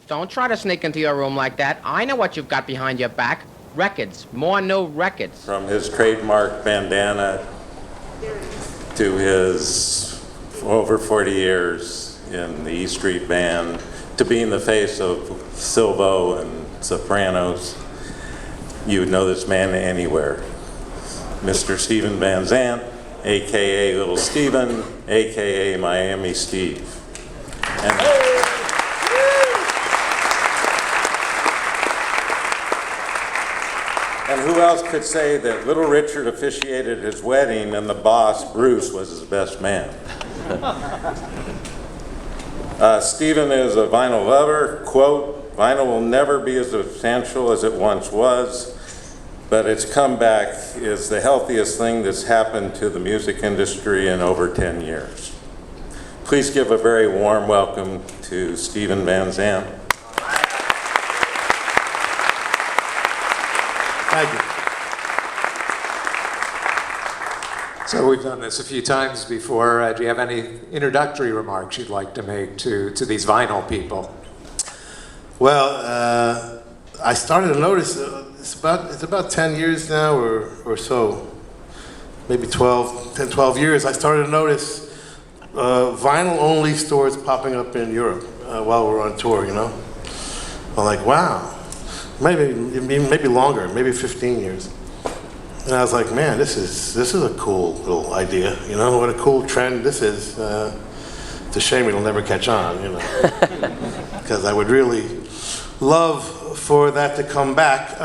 Don't try to sneak into your room like that. I know what you've got behind your back. Records. More new records. From his trademark bandana to his over 40 years in the E Street Band, to being the face of Silvo and Sopranos, you would know this man anywhere. Mr. Steven Van Zandt, a.k.a. Little Steven, a.k.a. Miami Steve. And who else could say that Little Richard officiated his wedding and the boss, Bruce, was his best man? Steven is a vinyl lover. Quote, "Vinyl will never be as substantial as it once was, but its comeback is the healthiest thing that's happened to the music industry in over 10 years. Please give a very warm welcome to Steven Van Zandt. Thank you. So we've done this a few times before. Do you have any introductory remarks you'd like to make to these vinyl people? Well, I started to notice it's about 10 years now or so, maybe 12 years. I started to notice vinyl-only stores popping up in Europe while we're on tour. You know, I'm like, wow, maybe longer, maybe 15 years. And I was like, man, this is a cool little idea. You know, what a cool trend this is. It's a shame it'll never catch on, you know, because I would really love for that to come back.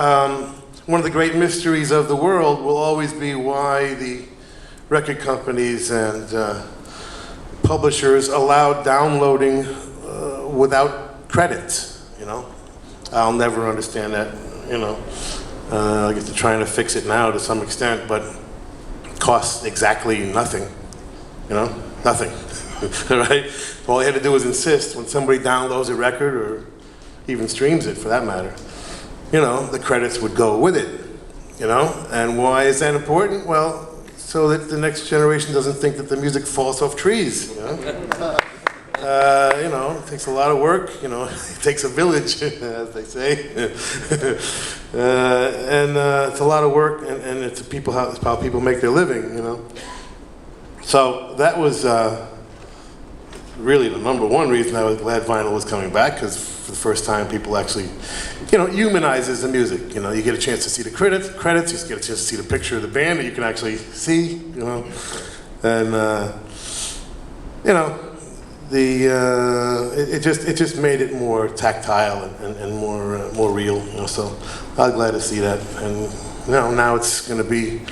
One of the great mysteries of the world will always be why the record companies and publishers allowed downloading without credits, you know. I'll never understand that, you know. I guess they're trying to fix it now to some extent, but it costs exactly nothing, you know, nothing, right? All they had to do was insist when somebody downloads a record or even streams it for that matter, you know, the credits would go with it, you know? And why is that important? Well, so that the next generation doesn't think that the music falls off trees, you know? You know, it takes a lot of work, you know, it takes a village, as they say. And it's a lot of work, and it's how people make their living, you know. So that was really the number one reason I was glad vinyl was coming back, because for the first time people actually, you know, humanizes the music. You know, you get a chance to see the credits, you get a chance to see the picture of the band that you can actually see, you know. And, you know, it just made it more tactile and more real, you know. So I was glad to see that, and you know, now it's going to be.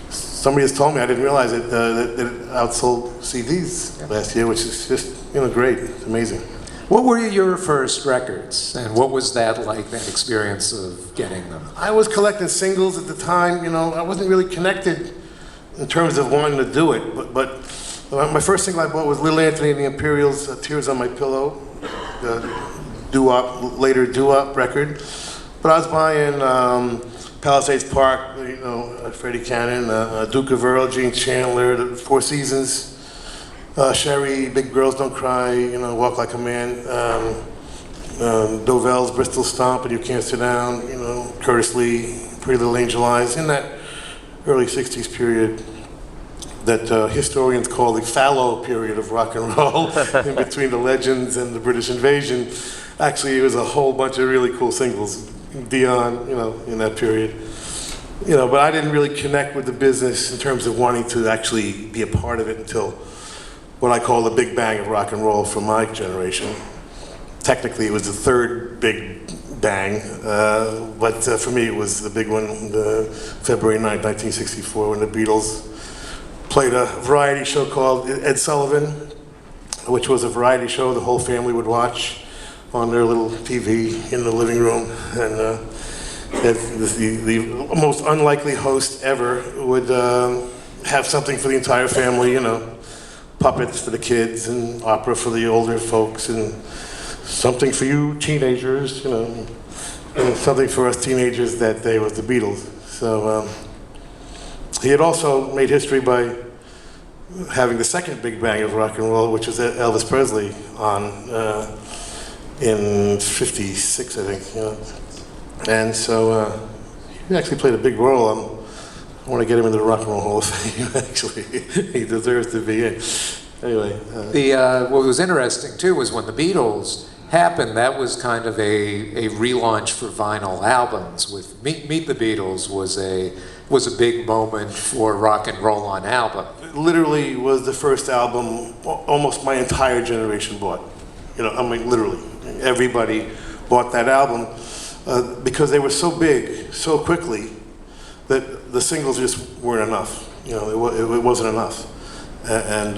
Somebody has told me, I didn't realize it, that it outsold CDs last year, which is just, you know, great. It's amazing. What were your first records, and what was that like, that experience of getting them? I was collecting singles at the time. You know, I wasn't really connected in terms of wanting to do it, but my first single I bought was Little Anthony and the Imperials' "Tears on My Pillow," the later doo-wop record. But I was buying Palisades Park, you know, Freddie Cannon, Duke of Earl, Gene Chandler, the Four Seasons, Sherry, Big Girls Don't Cry, you know, Walk Like a Man, Dovell's Bristol Stomp and You Can't Sit Down, you know, Curtis Lee, Pretty Little Angel Eyes, in that early 60s period that historians call the fallow period of rock and roll, in between the Legends and the British Invasion. Actually, it was a whole bunch of really cool singles, Dion, you know, in that period. You know, but I didn't really connect with the business in terms of wanting to actually be a part of it until what I call the big bang of rock and roll for my generation. Technically, it was the third big bang, but for me, it was the big one, February 9th, 1964, when the Beatles played a variety show called Ed Sullivan, which was a variety show the whole family would watch on their little TV in the living room. And the most unlikely host ever would have something for the entire family, you know, puppets for the kids and opera for the older folks and something for you teenagers, you know, and something for us teenagers that day was the Beatles. So he had also made history by having the second big bang of rock and roll, which was Elvis Presley on. in '56, I think. You know? And so he actually played a big role. I want to get him into the Rock and Roll Hall of Fame, actually. He deserves to be in. Anyway. What was interesting, too, was when the Beatles happened, that was kind of a relaunch for vinyl albums. With Meet the Beatles was a big moment for rock and roll on album. It literally was the first album almost my entire generation bought. You know, I mean, literally. Everybody bought that album because they were so big, so quickly, that the singles just weren't enough. You know, it wasn't enough. And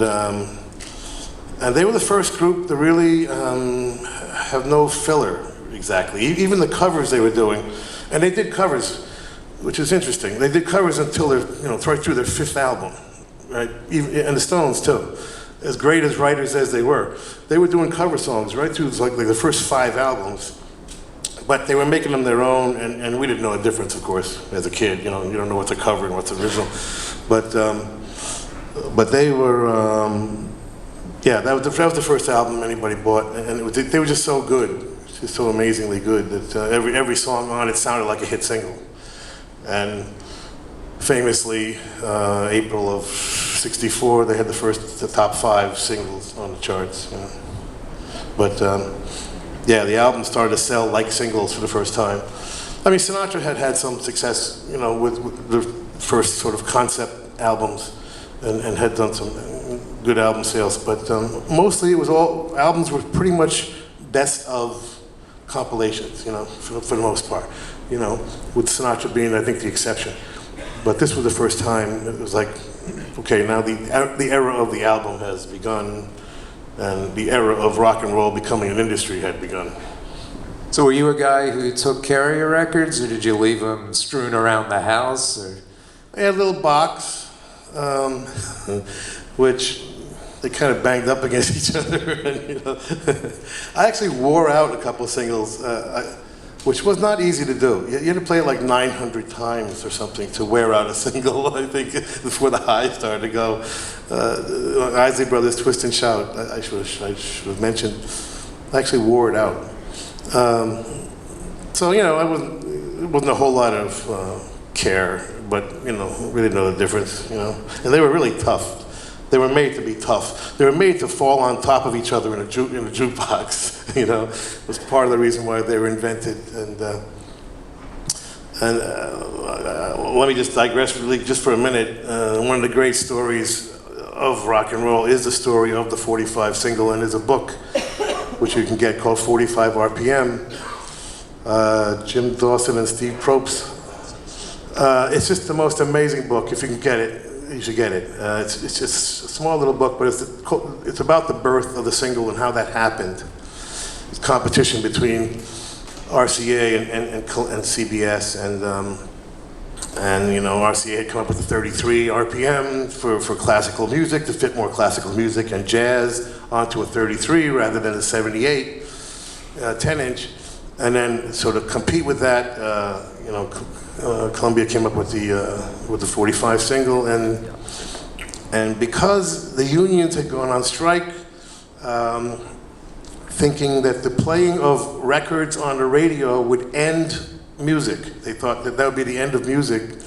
they were the first group to really have no filler, exactly. Even the covers they were doing, and they did covers, which is interesting. They did covers until right through their fifth album, right? And the Stones too. As great as writers as they were doing cover songs right through like the first 5 albums. But they were making them their own, and we didn't know the difference, of course, as a kid. You know, you don't know what's a cover and what's original. But they were, yeah, that was the first album anybody bought, and they were just so good, just so amazingly good that every song on it sounded like a hit single. And famously, April of '64, they had the top 5 singles on the charts. You know? But yeah, the album started to sell like singles for the first time. I mean, Sinatra had some success, you know, with the first sort of concept albums, and had done some good album sales. But mostly, albums were pretty much best of compilations, you know, for the most part. You know, with Sinatra being, I think, the exception. But this was the first time it was like, okay, now the era of the album has begun, and the era of rock and roll becoming an industry had begun. So were you a guy who took care of your records, or did you leave them strewn around the house? Or? I had a little box, which they kind of banged up against each other. And, you know, I actually wore out a couple of singles, which was not easy to do. You had to play it like 900 times or something to wear out a single, I think, before the highs started to go. Isley Brothers' Twist and Shout, I should have mentioned. I actually wore it out. So, you know, it wasn't a whole lot of care, but, you know, really know the difference, you know. And they were really tough. They were made to be tough. They were made to fall on top of each other in a jukebox, you know. It was part of the reason why they were invented. And let me just digress really just for a minute. One of the great stories of rock and roll is the story of the 45 single, and there's a book which you can get called 45 RPM. Jim Dawson and Steve Probst. It's just the most amazing book. If you can get it, you should get it. It's just a small little book, but it's about the birth of the single and how that happened. It's competition between RCA and CBS, and you know, RCA had come up with the 33 RPM for classical music to fit more classical music and jazz onto a 33 rather than a 78 10-inch, and then sort of compete with that. You know, Columbia came up with the 45 single, and because the unions had gone on strike, thinking that the playing of records on the radio would end music. They thought that would be the end of music,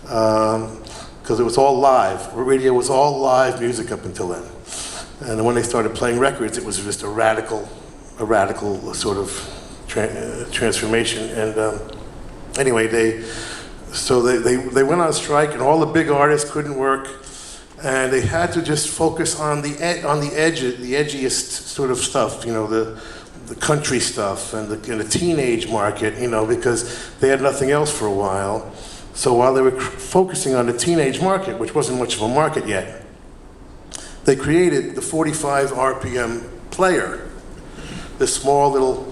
because it was all live. Radio was all live music up until then. And when they started playing records, it was just a radical sort of transformation. And anyway, they went on strike, and all the big artists couldn't work, and they had to just focus on the edgiest sort of stuff, you know, the country stuff and the teenage market, you know, because they had nothing else for a while. So while they were focusing on the teenage market, which wasn't much of a market yet, they created the 45 RPM player, this small little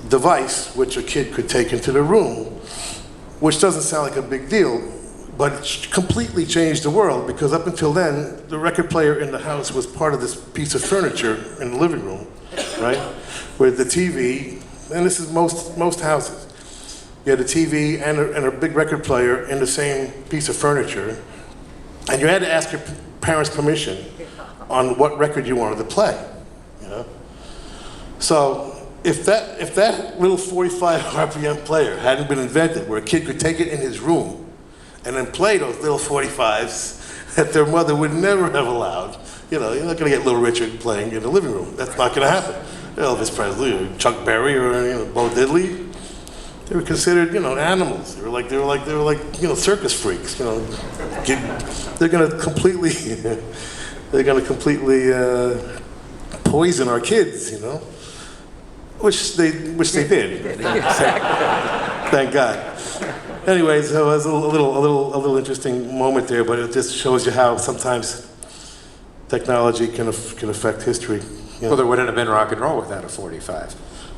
device which a kid could take into the room, which doesn't sound like a big deal, but it completely changed the world, because up until then, the record player in the house was part of this piece of furniture in the living room, right? With the TV, and this is most houses. You had a TV and a big record player in the same piece of furniture, and you had to ask your parents' permission on what record you wanted to play, you know? So if that little 45 RPM player hadn't been invented, where a kid could take it in his room and then play those little 45s that their mother would never have allowed, you're not going to get Little Richard playing in the living room. That's not going to happen. Elvis Presley or Chuck Berry or Bo Diddley, they were considered animals. They were like circus freaks. They're going to completely poison our kids. Which they did. Thank God. Anyways, it was a little interesting moment there, but it just shows you how sometimes technology can affect history. Well, there wouldn't have been rock and roll without a 45.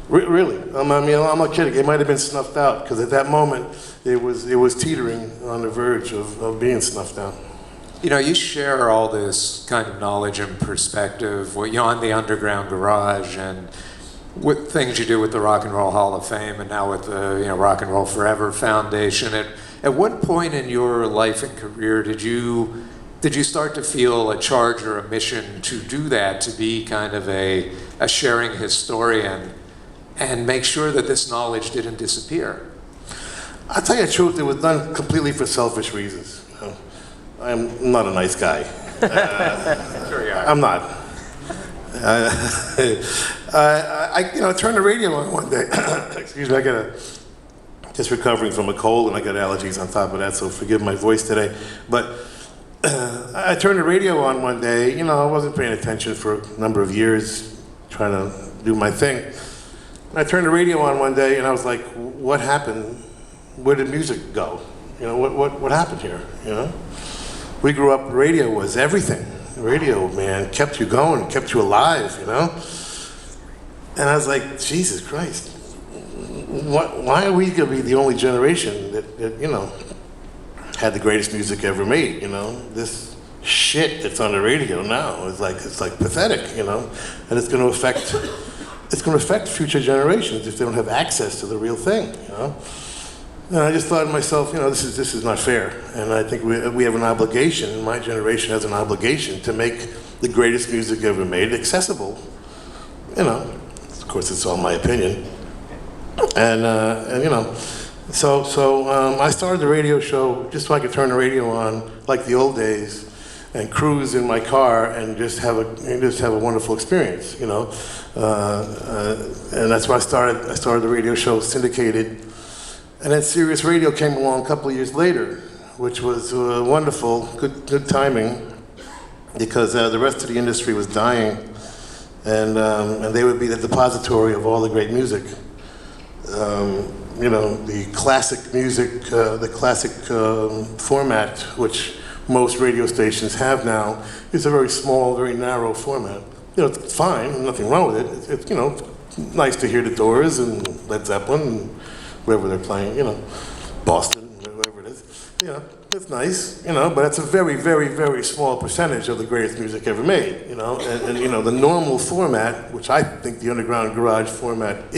Really? I'm not kidding. It might have been snuffed out, because at that moment, it was teetering on the verge of being snuffed out. You share all this kind of knowledge and perspective on the Underground Garage and with things you do with the Rock and Roll Hall of Fame and now with the Rock and Roll Forever Foundation. At what point in your life and career did you start to feel a charge or a mission to do that, to be kind of a sharing historian and make sure that this knowledge didn't disappear? I'll tell you the truth, it was done completely for selfish reasons. I'm not a nice guy. Sure you are. I'm not. I turned the radio on one day. Excuse me, just recovering from a cold and I got allergies on top of that, so forgive my voice today. But I turned the radio on one day. I wasn't paying attention for a number of years, trying to do my thing. And I turned the radio on one day and I was like, what happened? Where did music go? What happened here? We grew up, radio was everything. Radio, man, kept you going, kept you alive, And I was like, Jesus Christ, why are we going to be the only generation that had the greatest music ever made, This shit that's on the radio now is it's pathetic, And it's going to affect future generations if they don't have access to the real thing, And I just thought to myself, this is not fair. And I think we have an obligation, my generation has an obligation to make the greatest music ever made accessible. Of course, it's all my opinion. So I started the radio show just so I could turn the radio on like the old days and cruise in my car and just have a wonderful experience, And that's why I started the radio show, syndicated. And then Sirius Radio came along a couple of years later, which was wonderful, good timing, because the rest of the industry was dying, and they would be the depository of all the great music. The classic music, the classic format, which most radio stations have now, is a very small, very narrow format. It's fine, nothing wrong with it. It's nice to hear the Doors and Led Zeppelin and wherever they're playing, Boston, wherever it is. It's nice, but it's a very, very, very small percentage of the greatest music ever made, And the normal format, which I think the Underground Garage format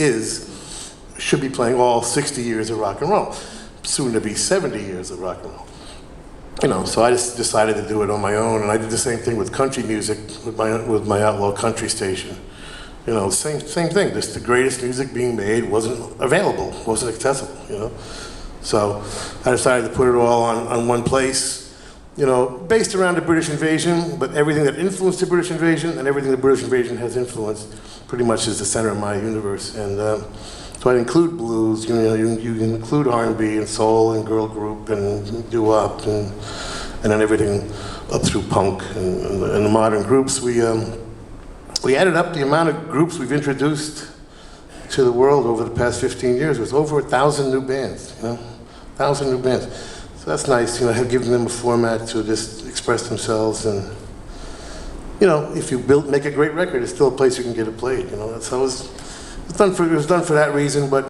should be playing all 60 years of rock and roll, soon to be 70 years of rock and roll. So I just decided to do it on my own, and I did the same thing with country music, with my outlaw country station. Same thing. Just the greatest music being made wasn't available, wasn't accessible, So I decided to put it all on one place, based around the British invasion, but everything that influenced the British invasion and everything the British invasion has influenced pretty much is the center of my universe. And so I include blues, you include R&B and soul and girl group and doo-wop and then everything up through punk and the modern groups. We added up the amount of groups we've introduced to the world over the past 15 years. It was over 1,000 new bands, 1,000 new bands. So that's nice, have given them a format to just express themselves. And, if you make a great record, it's still a place you can get it played. That's how it was done for that reason, but